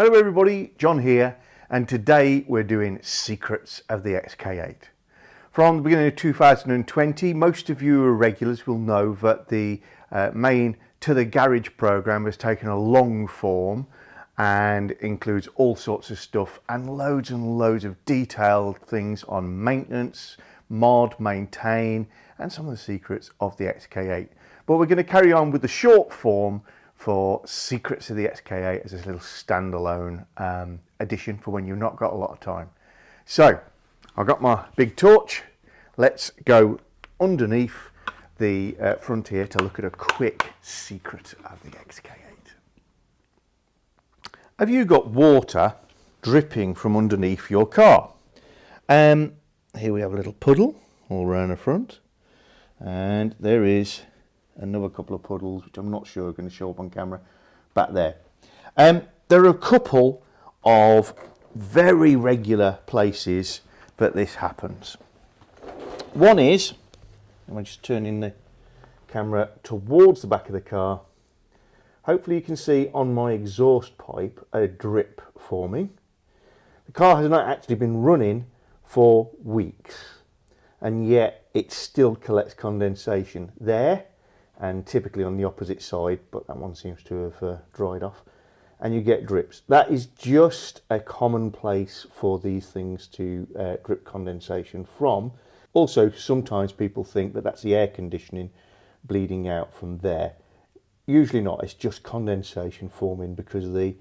Hello everybody, John here, and today we're doing secrets of the XK8. From the beginning of 2020, most of you who are regulars will know that the main To The Garage program has taken a long form and includes all sorts of stuff and loads of detailed things on maintenance, mod, maintain, and some of the secrets of the XK8. But we're going to carry on with the short form for Secrets of the XK8 as a little standalone edition for when you've not got a lot of time. So I've got my big torch. Let's go underneath the front here to look at a quick secret of the XK8. Have you got water dripping from underneath your car? Here we have a little puddle all around the front, and there is another couple of puddles which I'm not sure are going to show up on camera back there. There are a couple of very regular places that this happens. One is, I'm just turning the camera towards the back of the car. Hopefully you can see on my exhaust pipe a drip forming. The car has not actually been running for weeks, and yet it still collects condensation there and typically on the opposite side, but that one seems to have dried off, and you get drips. That is just a common place for these things to drip condensation from. Also, sometimes people think that that's the air conditioning bleeding out from there. Usually not, it's just condensation forming because of the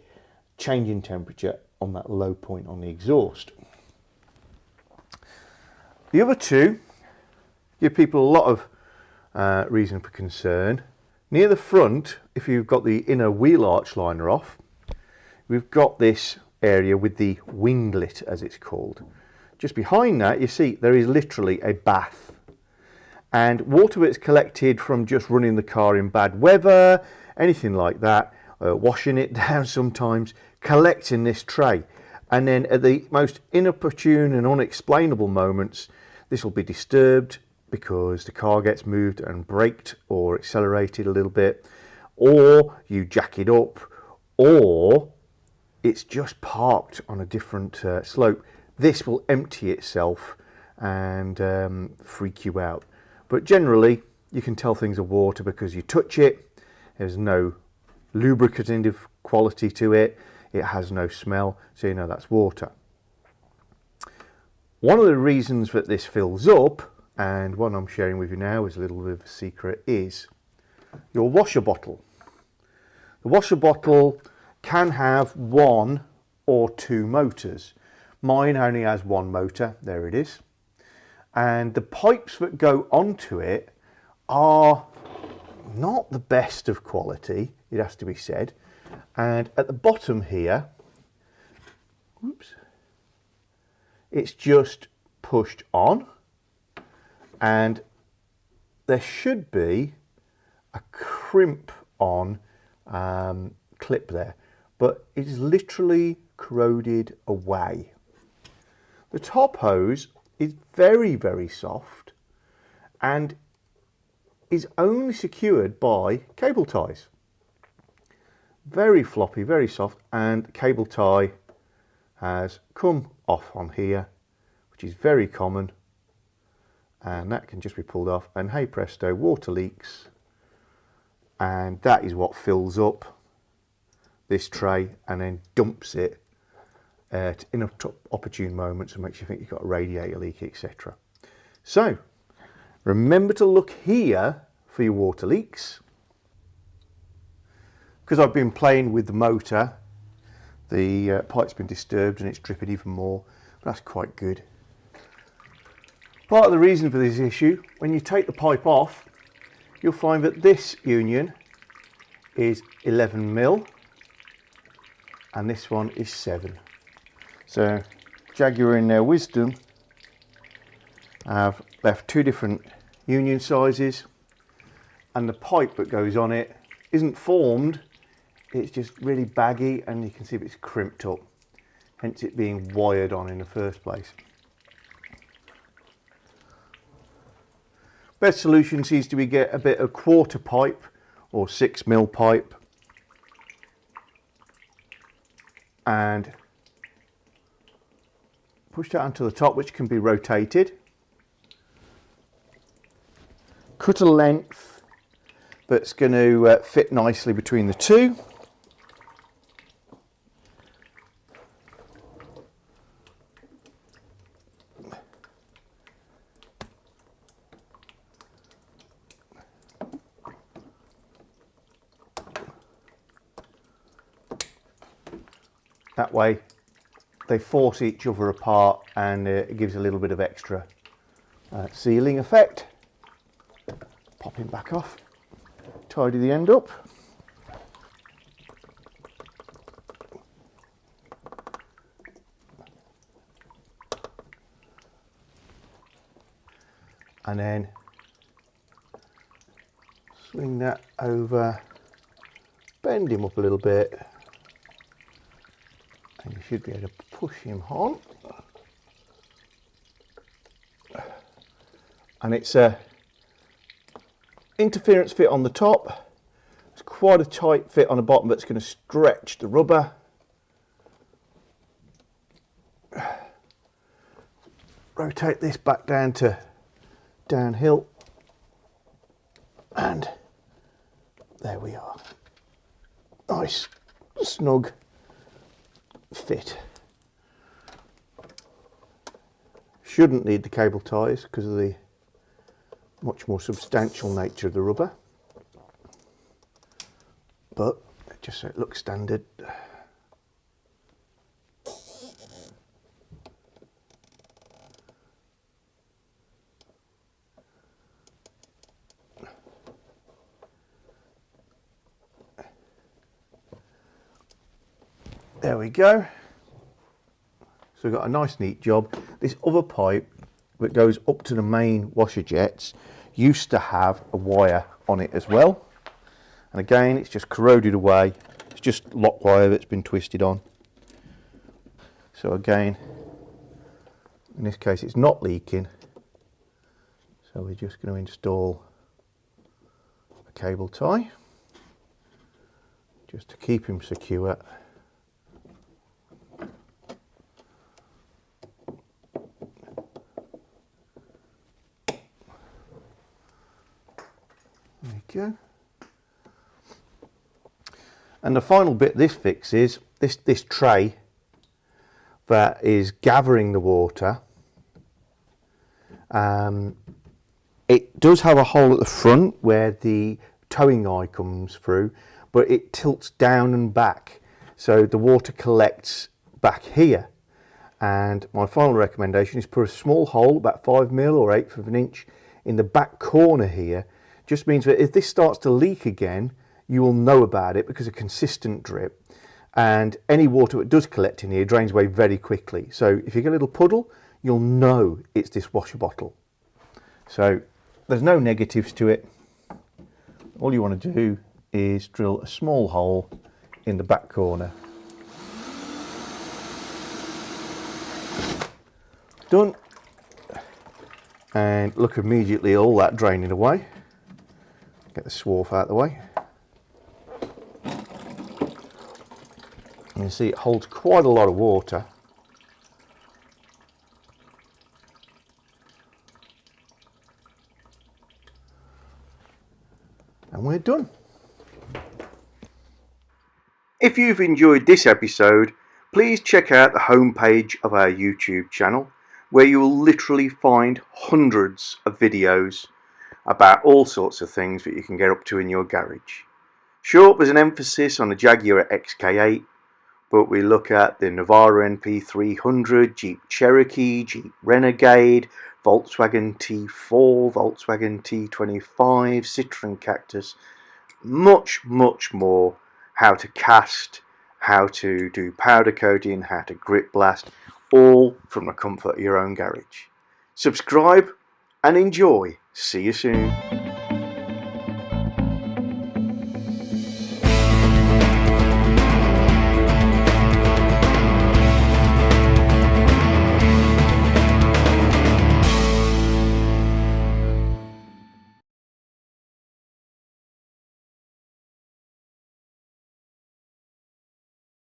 change in temperature on that low point on the exhaust. The other two give people a lot of reason for concern. Near the front, if you've got the inner wheel arch liner off, we've got this area with the winglet, as it's called. Just behind that, you see there is literally a bath, and water that's collected from just running the car in bad weather, anything like that, washing it down sometimes, collects in this tray, and then at the most inopportune and unexplainable moments this will be disturbed because the car gets moved and braked or accelerated a little bit, or you jack it up, or it's just parked on a different slope. This will empty itself and freak you out. But generally you can tell things are water because you touch it. There's no lubricative quality to it. It has no smell, so you know that's water. One of the reasons that this fills up, and one I'm sharing with you now is a little bit of a secret, is your washer bottle. The washer bottle can have one or two motors. Mine only has one motor, there it is. And the pipes that go onto it are not the best of quality, it has to be said. And at the bottom here, whoops, it's just pushed on, and there should be a crimp on clip there, but it is literally corroded away. The top hose is very soft and is only secured by cable ties. Very floppy, very soft, and cable tie has come off on here, which is very common, and that can just be pulled off, and hey presto, water leaks, and that is what fills up this tray and then dumps it at inopportune moments and makes you think you've got a radiator leak, etc. So remember to look here for your water leaks. Because I've been playing with the motor, the pipe's been disturbed and it's dripping even more. That's quite good. Part of the reason for this issue, when you take the pipe off, you'll find that this union is 11 mil and this one is 7. So Jaguar, in their wisdom, have left two different union sizes, and the pipe that goes on it isn't formed, it's just really baggy, and you can see it's crimped up, hence it being wired on in the first place. Best solution seems to be get a bit of quarter pipe or 6 mil pipe, and push that onto the top, which can be rotated. Cut a length that's going to fit nicely between the two. That way they force each other apart, and it gives a little bit of extra sealing effect. Pop him back off, tidy the end up. And then swing that over, bend him up a little bit, and you should be able to push him on. And it's a interference fit on the top. It's quite a tight fit on the bottom, but it's going to stretch the rubber. Rotate this back down to downhill, and there we are. Nice, snug fit. Shouldn't need the cable ties because of the much more substantial nature of the rubber, but just so it looks standard. There we go. So we've got a nice neat job. This other pipe that goes up to the main washer jets used to have a wire on it as well. And again, it's just corroded away. It's just lock wire that's been twisted on. So again, in this case, it's not leaking. So we're just going to install a cable tie just to keep him secure. There we go. And the final bit this fixes, this tray that is gathering the water. It does have a hole at the front where the towing eye comes through, but it tilts down and back, so the water collects back here. And my final recommendation is put a small hole, about 5mm or 1/8 of an inch, in the back corner here. Just means that if this starts to leak again, you will know about it because of consistent drip, and any water that does collect in here drains away very quickly. So if you get a little puddle, you'll know it's this washer bottle. So there's no negatives to it. All you want to do is drill a small hole in the back corner. Done. And look, immediately all that draining away. Get the swarf out of the way. You can see it holds quite a lot of water. And we're done. If you've enjoyed this episode, please check out the homepage of our YouTube channel, where you will literally find hundreds of videos about all sorts of things that you can get up to in your garage. Sure, there's an emphasis on the Jaguar XK8, but we look at the Navara NP300, Jeep Cherokee, Jeep Renegade, Volkswagen T4, Volkswagen T25, Citroen Cactus, much more. How to cast, how to do powder coating, how to grip blast, all from the comfort of your own garage. Subscribe and enjoy. See you soon.